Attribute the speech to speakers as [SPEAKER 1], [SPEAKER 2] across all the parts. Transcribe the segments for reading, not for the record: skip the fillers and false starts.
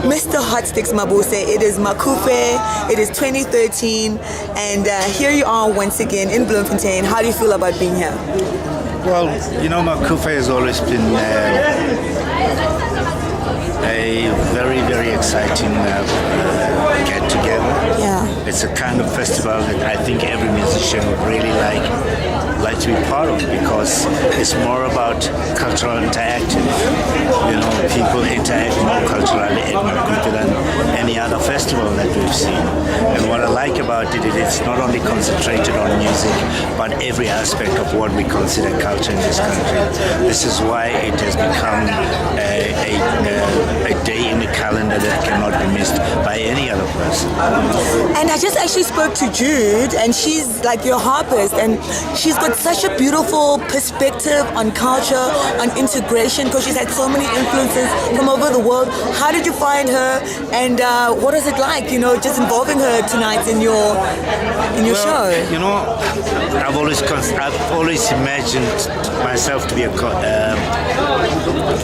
[SPEAKER 1] Mr. Hotstix Mabuse. It is Macufe. It is 2013, and here you are once again in Bloemfontein. How do you feel about being here?
[SPEAKER 2] Well, you know, Macufe has always been a very, very exciting get-together.
[SPEAKER 1] Yeah.
[SPEAKER 2] It's a kind of festival that I think every musician would really like to be part of, because it's more about cultural interactive. You know, people interact more culturally at Macufe than any other festival that we've seen. And what I like about it, it's not only concentrated on music, but every aspect of what we consider culture in this country. This is why it has become a day in the calendar that cannot be missed by any other person.
[SPEAKER 1] And I just actually spoke to Jude, and she's like your harpist, and she's got such a beautiful perspective on culture, on integration, because she's had so many influences from over the world. How did you find her, and what is it like, you know, just involving her tonight in your show?
[SPEAKER 2] You know, I've always imagined myself to be a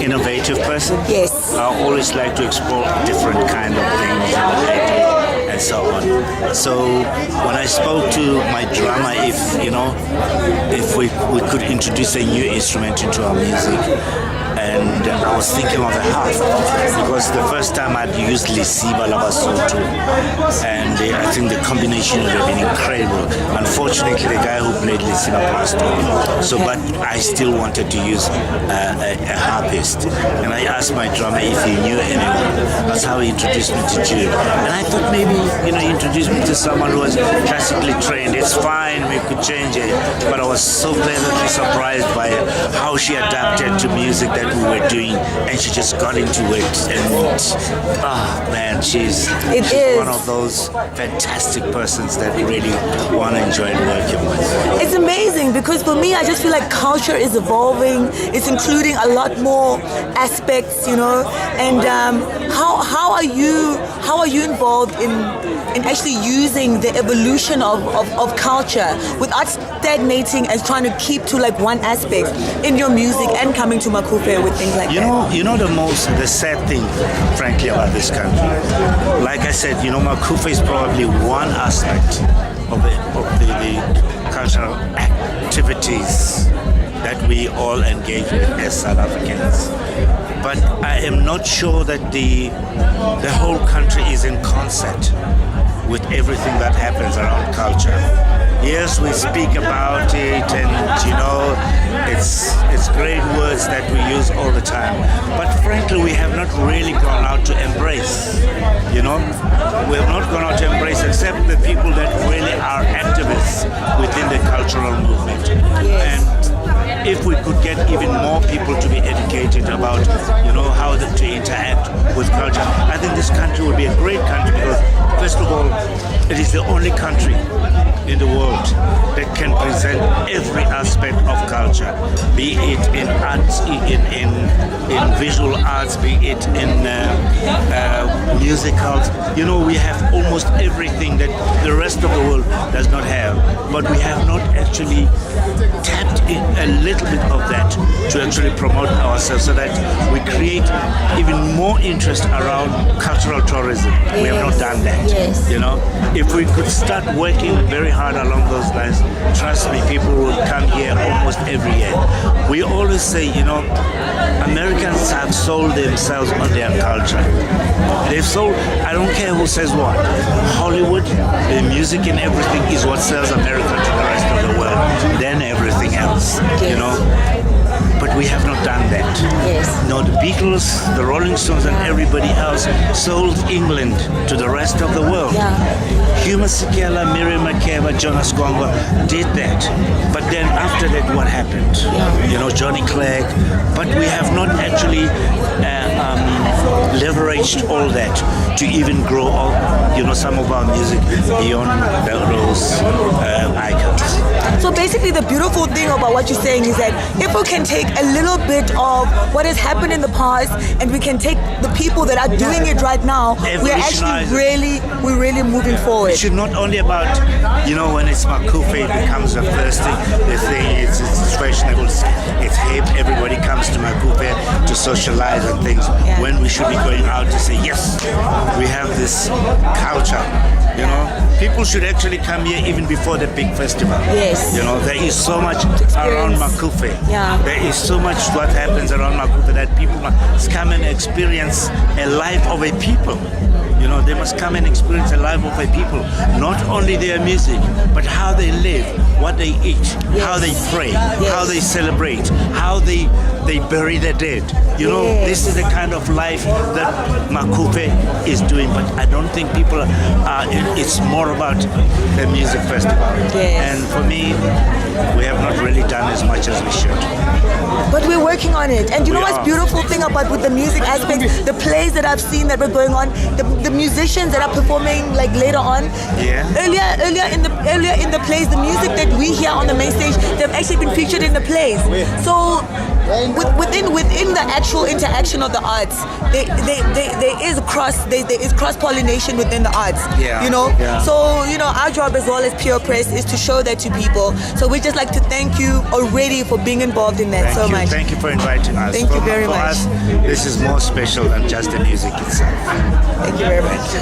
[SPEAKER 2] innovative person.
[SPEAKER 1] Yes.
[SPEAKER 2] I always like to explore different kind of things and so on. So when I spoke to my drummer, if we could introduce a new instrument into our music, and I was thinking of the harp, because the first time I'd used Lisiba Labasoto, and I think the combination would have been incredible. Unfortunately, the guy who played Lisiba passed away. So, but I still wanted to use a harpist, and I asked my drummer if he knew anyone. That's how he introduced me to Jude. And I thought maybe, introduce me to someone who was classically trained. It's fine, we could change it. But I was so pleasantly surprised by how she adapted to music that we were doing, and she just got into it. And man, she's one of those fantastic persons that we really want to enjoy working with.
[SPEAKER 1] It's amazing, because for me, I just feel like culture is evolving. It's including a lot more aspects, and how are you involved in actually using the evolution of culture without stagnating and trying to keep to like one aspect in your music and coming to Macufe with things like that?
[SPEAKER 2] You know the sad thing, frankly, about this country. Like I said, Macufe is probably one aspect of the cultural activities that we all engage with as South Africans. But I am not sure that the whole country is in concert with everything that happens around culture. Yes, we speak about it, and it's great words that we use all the time. But frankly, we have not really gone out to embrace. We have not gone out to embrace, except the people that really are activists within the cultural movement.
[SPEAKER 1] Yes.
[SPEAKER 2] And if we could get even more people to be educated about, how to interact with culture, I think this country would be a great country, because, first of all, it is the only country in the world that can present every aspect of culture, be it in arts, in visual arts, be it in musicals. We have almost everything that the rest of the world does not have, but we have not actually tapped in a little bit of that to actually promote ourselves, so that we create even more interest around cultural tourism.
[SPEAKER 1] Yes.
[SPEAKER 2] We have not done that.
[SPEAKER 1] Yes.
[SPEAKER 2] If we could start working very hard along those lines, trust me, people will come here almost every year. We always say, Americans have sold themselves on their culture. They've sold, I don't care who says what. Hollywood, the music and everything is what sells America to the rest of the world. Then everything else, But we have not done that.
[SPEAKER 1] Yes.
[SPEAKER 2] The Beatles, the Rolling Stones, and everybody else sold England to the rest of the world.
[SPEAKER 1] Yeah.
[SPEAKER 2] Hugh Masekela, Miriam Makeba, Jonas Gongo did that. But then after that, what happened?
[SPEAKER 1] Yeah.
[SPEAKER 2] Johnny Clegg. But we have not actually leveraged all that to even grow some of our music beyond those icons.
[SPEAKER 1] So basically, the beautiful thing about what you're saying is that if we can take a little bit of what has happened in the past, and we can take the people that are doing it right now, we're actually really moving forward.
[SPEAKER 2] It should not only about, when it's Macufe, it becomes the first thing, it's fashionable, it's hip, everybody comes to Macufe to socialize and things, when we should should be going out to say, yes, we have this culture. You know, people should actually come here even before the big festival.
[SPEAKER 1] Yes.
[SPEAKER 2] You know, there is so much around Macufe.
[SPEAKER 1] Yeah.
[SPEAKER 2] There is so much what happens around Macufe that people must come and experience a life of a people. You know, they must come and experience the life of a people. Not only their music, but how they live, what they eat, how they pray, how they celebrate, how they bury their dead. You know, this is the kind of life that Macufe is doing. But I don't think people are. It's more about the music festival. And for me, we have not really done as much as we should.
[SPEAKER 1] But we're working on it. And you know what's beautiful thing about with the music aspect, the plays that I've seen that were going on, the musicians that are performing like later on. Earlier in the plays, the music that we hear on the main stage, they've actually been featured in the plays. So within the actual interaction of the arts, there is cross pollination within the arts. You know. So you know, our job as well as Pure Press is to show that to people. So we just like to thank you already for being involved in that so much.
[SPEAKER 2] Thank you for inviting us.
[SPEAKER 1] Thank you very much.
[SPEAKER 2] For us, this is more special than just the music itself.
[SPEAKER 1] Thank you very much.